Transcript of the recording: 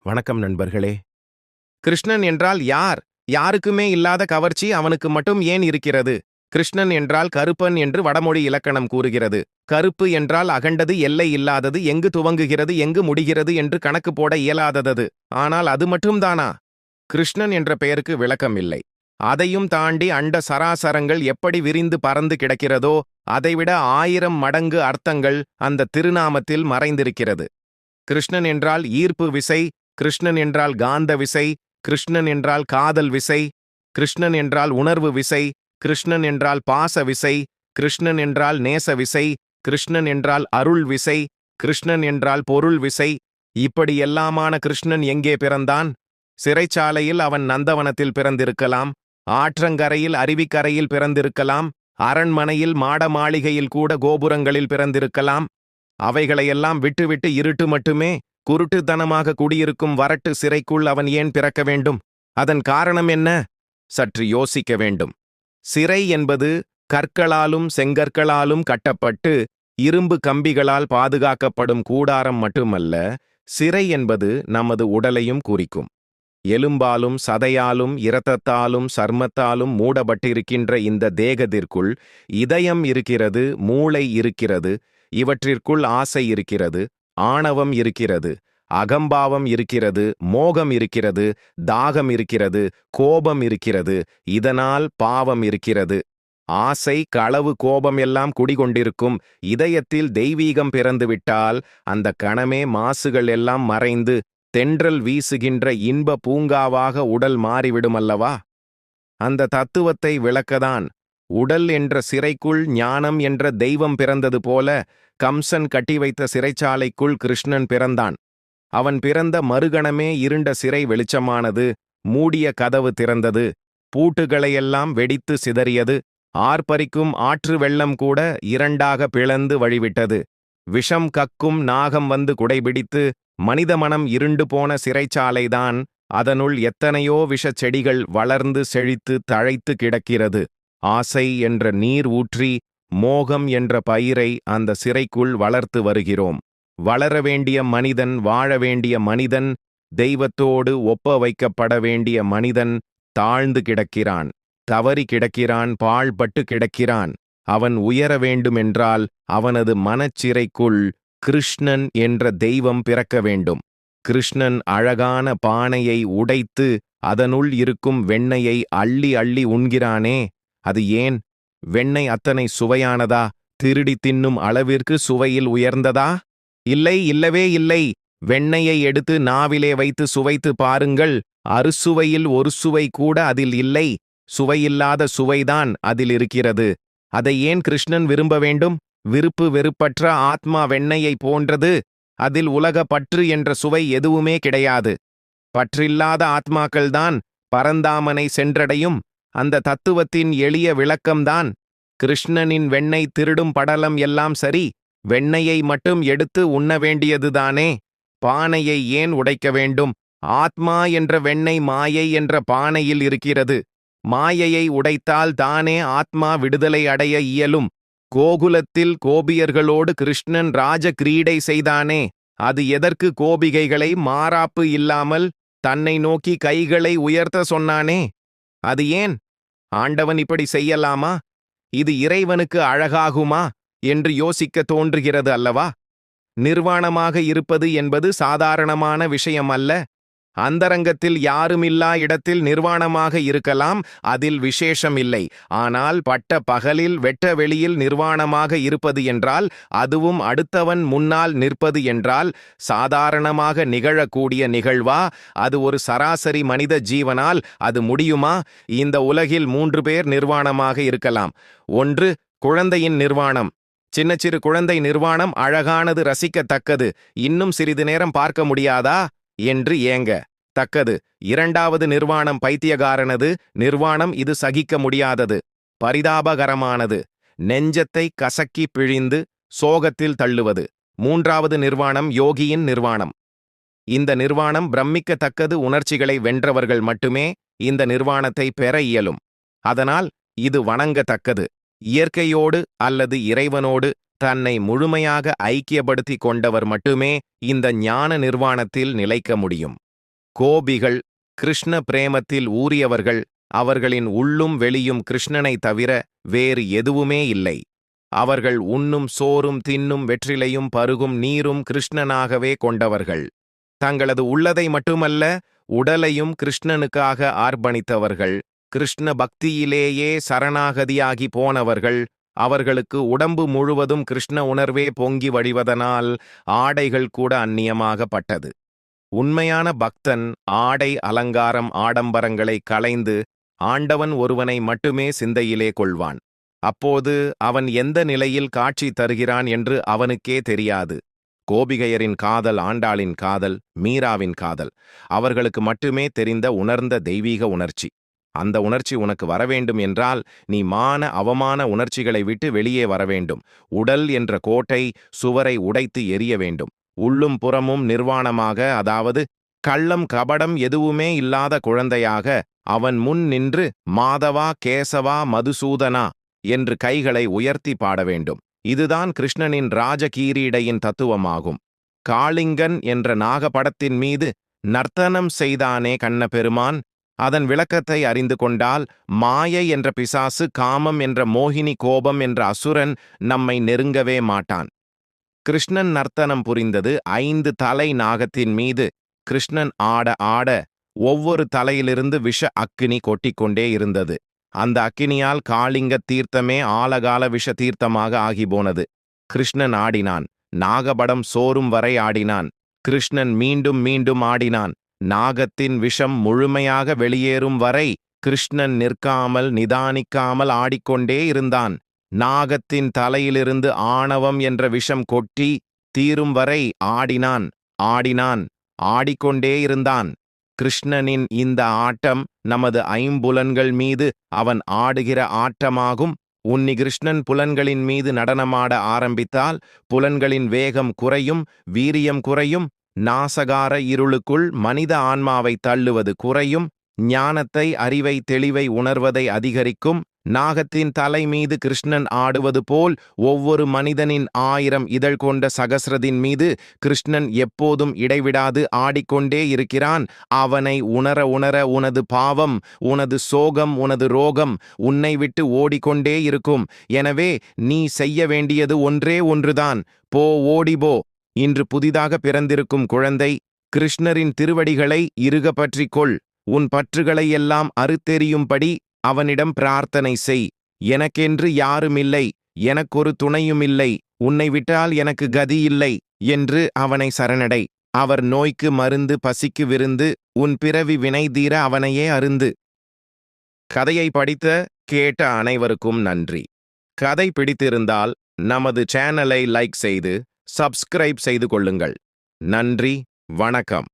வணக்கம் நண்பர்களே. கிருஷ்ணன் என்றால் யார்? யாருக்குமே இல்லாத கவர்ச்சி அவனுக்கு மட்டும் ஏன் இருக்கிறது? கிருஷ்ணன் என்றால் கருப்பன் என்று வடமொழி இலக்கணம் கூறுகிறது. கருப்பு என்றால் அகண்டது, எல்லை இல்லாதது, எங்கு துவங்குகிறது எங்கு முடிகிறது என்று கணக்கு போட இயலாதது. ஆனால் அது மட்டும்தானா? கிருஷ்ணன் என்ற பெயருக்கு விளக்கம் இல்லை. அதையும் தாண்டி அண்ட சராசரங்கள் எப்படி விரிந்து பறந்து கிடக்கிறதோ அதைவிட 1000 மடங்கு அர்த்தங்கள் அந்த திருநாமத்தில் மறைந்திருக்கிறது. கிருஷ்ணன் என்றால் ஈர்ப்பு விசை, கிருஷ்ணன் என்றால் காந்த விசை, கிருஷ்ணன் என்றால் காதல் விசை, கிருஷ்ணன் என்றால் உணர்வு விசை, கிருஷ்ணன் என்றால் பாச விசை, கிருஷ்ணன் என்றால் நேச விசை, கிருஷ்ணன் என்றால் அருள் விசை, கிருஷ்ணன் என்றால் பொருள் விசை. இப்படி எல்லாமான கிருஷ்ணன் எங்கே பிறந்தான்? சிறைச்சாலையில் அவன் நந்தவனத்தில் பிறந்திருக்கலாம், ஆற்றங்கரையில் அருவிக்கரையில் பிறந்திருக்கலாம், அரண்மனையில் மாட மாளிகையில் கூட கோபுரங்களில் பிறந்திருக்கலாம். அவைகளையெல்லாம் விட்டுவிட்டு இருட்டு மட்டுமே குருட்டுத்தனமாக குடியிருக்கும் வரட்டு சிறைக்குள் அவன் ஏன் பிறக்க வேண்டும்? அதன் காரணம் என்ன? சற்று யோசிக்க வேண்டும். சிறை என்பது கற்களாலும் செங்கற்களாலும் கட்டப்பட்டு இரும்பு கம்பிகளால் பாதுகாக்கப்படும் கூடாரம் மட்டுமல்ல. சிறை என்பது நமது உடலையும் குறிக்கும். எலும்பாலும் சதையாலும் இரத்தத்தாலும் சர்மத்தாலும் மூடப்பட்டிருக்கின்ற இந்த தேகத்திற்குள் இதயம் இருக்கிறது, மூளை இருக்கிறது. இவற்றிற்குள் ஆசை இருக்கிறது, ஆணவம் இருக்கிறது, அகம்பாவம் இருக்கிறது, மோகம் இருக்கிறது, தாகம் இருக்கிறது, கோபம் இருக்கிறது. இதனால் பாவம் இருக்கிறது. ஆசை, களவு, கோபம் எல்லாம் குடிகொண்டிருக்கும் இதயத்தில் தெய்வீகம் பிறந்துவிட்டால் அந்த கணமே மாசுகள் எல்லாம் மறைந்து தென்றல் வீசுகின்ற இன்ப பூங்காவாக உடல் மாறிவிடுமல்லவா? அந்த தத்துவத்தை விளக்கதான் உடல் என்ற சிறைக்குள் ஞானம் என்ற தெய்வம் பிறந்தது போல கம்சன் கட்டி வைத்த சிறைச்சாலைக்குள் கிருஷ்ணன் பிறந்தான். அவன் பிறந்த மறுகணமே இருண்ட சிறை வெளிச்சமானது, மூடிய கதவு திறந்தது, பூட்டுகளையெல்லாம் வெடித்து சிதறியது, ஆர்ப்பரிக்கும் ஆற்று வெள்ளம் கூட இரண்டாக பிளந்து வழிவிட்டது. விஷம் கக்கும் நாகம் வந்து குடைபிடித்து மனித மனம் இருண்டு போன சிறைச்சாலைதான். அதனுள் எத்தனையோ விஷச் செடிகள் வளர்ந்து செழித்து தழைத்து கிடக்கிறது. ஆசை என்ற நீர் ஊற்றி மோகம் என்ற பயிரை அந்த சிறைக்குள் வளர்த்து வருகிறோம். வளர வேண்டிய மனிதன், வாழ வேண்டிய மனிதன், தெய்வத்தோடு ஒப்ப வைக்கப்பட வேண்டிய மனிதன் தாழ்ந்து கிடக்கிறான், தவறி கிடக்கிறான், பாழ்பட்டு கிடக்கிறான். அவன் உயர வேண்டுமென்றால் அவனது மனச்சிறைக்குள் கிருஷ்ணன் என்ற தெய்வம் பிறக்க வேண்டும். கிருஷ்ணன் அழகான பானையை உடைத்து அதனுள் இருக்கும் வெண்ணெயை அள்ளி அள்ளி உண்கிறானே, அது ஏன்? வெண்ணெய் அத்தனை சுவையானதா? திருடி தின்னும் அளவிற்கு சுவையில் உயர்ந்ததா? இல்லை, இல்லவே இல்லை. வெண்ணெயை எடுத்து நாவிலே வைத்து சுவைத்து பாருங்கள். அறுசுவையில் ஒரு சுவை கூட அதில் இல்லை. சுவையில்லாத சுவைதான் அதில் இருக்கிறது. அதை ஏன் கிருஷ்ணன் விரும்ப வேண்டும்? விருப்பு வெறுப்பற்ற ஆத்மா வெண்ணெயை போன்றது. அதில் உலக பற்று என்ற சுவை எதுவுமே கிடையாது. பற்றில்லாத ஆத்மாக்கள்தான் பரந்தாமனை சென்றடையும். அந்த தத்துவத்தின் எளிய விளக்கம்தான். கிருஷ்ணனின் வெண்ணெய் திருடும் படலம் எல்லாம் சரி, வெண்ணெயை மட்டும் எடுத்து உண்ண வேண்டியதுதானே. பானையை ஏன் உடைக்க வேண்டும்? ஆத்மா என்ற வெண்ணெய் மாயை என்ற பானையில் இருக்கிறது. மாயையை உடைத்தால் தானே ஆத்மா விடுதலை அடைய இயலும். கோகுலத்தில் கோபியர்களோடு கிருஷ்ணன் ராஜ கிரீடை செய்தானே, அது எதற்கு கோபிகைகளை மாறாப்பு இல்லாமல் தன்னை நோக்கி கைகளை உயர்த்த சொன்னானே? அது ஏன்? ஆண்டவன் இப்படி செய்யலாமா? இது இறைவனுக்கு அழகாகுமா என்று யோசிக்க தோன்றுகிறது அல்லவா? நிர்வாணமாக இருப்பது என்பது சாதாரணமான விஷயம் அல்ல. அந்தரங்கத்தில் யாருமில்லா இடத்தில் நிர்வாணமாக இருக்கலாம், அதில் விசேஷம் இல்லை. ஆனால் பட்ட பகலில் வெட்ட வெளியில் நிர்வாணமாக இருப்பது என்றால், அதுவும் அடுத்தவன் முன்னால் நிற்பது என்றால், சாதாரணமாக நிகழக்கூடிய நிகழ்வா? அது ஒரு சராசரி மனித ஜீவனால் அது முடியுமா? இந்த உலகில் 3 பேர் நிர்வாணமாக இருக்கலாம். ஒன்று, குழந்தையின் நிர்வாணம். சின்னச்சிறு குழந்தை நிர்வாணம் அழகானது, ரசிக்கத்தக்கது. இன்னும் சிறிது நேரம் பார்க்க முடியாதா என்று ஏங்க தக்கது. இரண்டாவது நிர்வாணம் பைத்தியகாரனது நிர்வாணம். இது சகிக்க முடியாதது, பரிதாபகரமானது, நெஞ்சத்தை கசக்கி பிழிந்து சோகத்தில் தள்ளுவது. மூன்றாவது நிர்வாணம் யோகியின் நிர்வாணம். இந்த நிர்வாணம் பிரமிக்கத்தக்கது. உணர்ச்சிகளை வென்றவர்கள் மட்டுமே இந்த நிர்வாணத்தை பெற இயலும். அதனால் இது வணங்கத்தக்கது. இயற்கையோடு அல்லது இறைவனோடு தன்னை முழுமையாக ஐக்கியப்படுத்தி கொண்டவர் மட்டுமே இந்த ஞான நிர்வாணத்தில் நிலைக்க முடியும். கோபிகள் கிருஷ்ண பிரேமத்தில் ஊறியவர்கள். அவர்களின் உள்ளும் வெளியும் கிருஷ்ணனை தவிர வேறு எதுவுமே இல்லை. அவர்கள் உண்ணும் சோறும் தின்னும் வெற்றிலையும் பருகும் நீரும் கிருஷ்ணனாகவே கொண்டவர்கள். தங்களது உள்ளதை மட்டுமல்ல, உடலையும் கிருஷ்ணனுக்காக அர்ப்பணித்தவர்கள். கிருஷ்ண பக்தியிலேயே சரணாகதியாகி போனவர்கள். அவர்களுக்கு உடம்பு முழுவதும் கிருஷ்ண உணர்வே பொங்கி வழிவதனால் ஆடைகள் கூட அந்நியமாகப்பட்டது. உண்மையான பக்தன் ஆடை அலங்காரம் ஆடம்பரங்களை களைந்து ஆண்டவன் ஒருவனை மட்டுமே சிந்தையிலே கொள்வான். அப்போது அவன் எந்த நிலையில் காட்சி தருகிறான் என்று அவனுக்கே தெரியாது. கோபிகையரின் காதல் ஆண்டாளின் காதல், மீராவின் காதல் அவர்களுக்கு மட்டுமே தெரிந்த உணர்ந்த தெய்வீக உணர்ச்சி. அந்த உணர்ச்சி உனக்கு வரவேண்டும் என்றால் நீ மான அவமான உணர்ச்சிகளை விட்டு வெளியே வரவேண்டும். உடல் என்ற கோட்டை சுவரை உடைத்து எரிய வேண்டும். உள்ளும் புறமும் நிர்வாணமாக, அதாவது கள்ளம் கபடம் எதுவுமே இல்லாத குழந்தையாக அவன் முன் நின்று மாதவா கேசவா மதுசூதனா என்று கைகளை உயர்த்தி பாட வேண்டும். இதுதான் கிருஷ்ணனின் ராஜகீரீடையின் தத்துவமாகும். காளிங்கன் என்ற நாகபடத்தின் மீது நர்த்தனம் செய்தானே கண்ணபெருமான், அதன் விளக்கத்தை அறிந்து கொண்டால் மாயை என்ற பிசாசு, காமம் என்ற மோகினி, கோபம் என்ற அசுரன் நம்மை நெருங்கவே மாட்டான். கிருஷ்ணன் நர்த்தனம் புரிந்தது 5 தலை நாகத்தின் மீது. கிருஷ்ணன் ஆட ஆட ஒவ்வொரு தலையிலிருந்து விஷ அக்கினி கொட்டிக்கொண்டே இருந்தது. அந்த அக்கினியால் காளிங்க தீர்த்தமே ஆலகால விஷ தீர்த்தமாக ஆகிப்போனது. கிருஷ்ணன் ஆடினான். நாகபடம் சோறும் வரை ஆடினான். கிருஷ்ணன் மீண்டும் மீண்டும் ஆடினான். நாகத்தின் விஷம் முழுமையாக வெளியேறும் வரை கிருஷ்ணன் நிற்காமல் நிதானிக்காமல் ஆடிக்கொண்டே இருந்தான். நாகத்தின் தலையிலிருந்து ஆணவம் என்ற விஷம் கொட்டி தீரும் வரை ஆடினான் ஆடினான் ஆடிக்கொண்டே இருந்தான். கிருஷ்ணனின் இந்த ஆட்டம் நமது ஐம்புலன்கள் மீது அவன் ஆடுகிற ஆட்டமாகும். உன்னி கிருஷ்ணன் புலன்களின் மீது நடனமாட ஆரம்பித்தால் புலன்களின் வேகம் குறையும், வீரியம் குறையும், நாசகார இருளுக்குள் மனித ஆன்மாவை தள்ளுவது குறையும், ஞானத்தை அறிவை தெளிவை உணர்வதை அதிகரிக்கும். நாகத்தின் தலை மீது கிருஷ்ணன் ஆடுவது போல் ஒவ்வொரு மனிதனின் 1000 இதழ் கொண்ட சகஸ்ரத்தின் மீது கிருஷ்ணன் எப்போதும் இடைவிடாது ஆடிக்கொண்டே இருக்கிறான். அவனை உணர உணர உனது பாவம், உனது சோகம், உனது ரோகம் உன்னை விட்டு ஓடிக்கொண்டே இருக்கும். எனவே நீ செய்ய வேண்டியது ஒன்றே ஒன்றுதான். போ, ஓடிபோ. இன்று புதிதாக பிறந்திருக்கும் குழந்தை, கிருஷ்ணரின் திருவடிகளை இறுக பற்றிக்கொள். உன் பற்றுகளை எல்லாம் அறுத்தெறியும்படி அவனிடம் பிரார்த்தனை செய். எனக்கென்று யாருமில்லை, எனக்கொரு துணையுமில்லை, உன்னை விட்டால் எனக்கு கதி இல்லை என்று அவனை சரணடை. அவர் நோய்க்கு மருந்து, பசிக்கு விருந்து, உன் பிறவி வினை தீர அவனையே அருந்து. கதையை படித்த கேட்ட அனைவருக்கும் நன்றி. கதை பிடித்திருந்தால் நமது சேனலை லைக் செய்து சப்ஸ்கிரைப் செய்து கொள்ளுங்கள். நன்றி, வணக்கம்.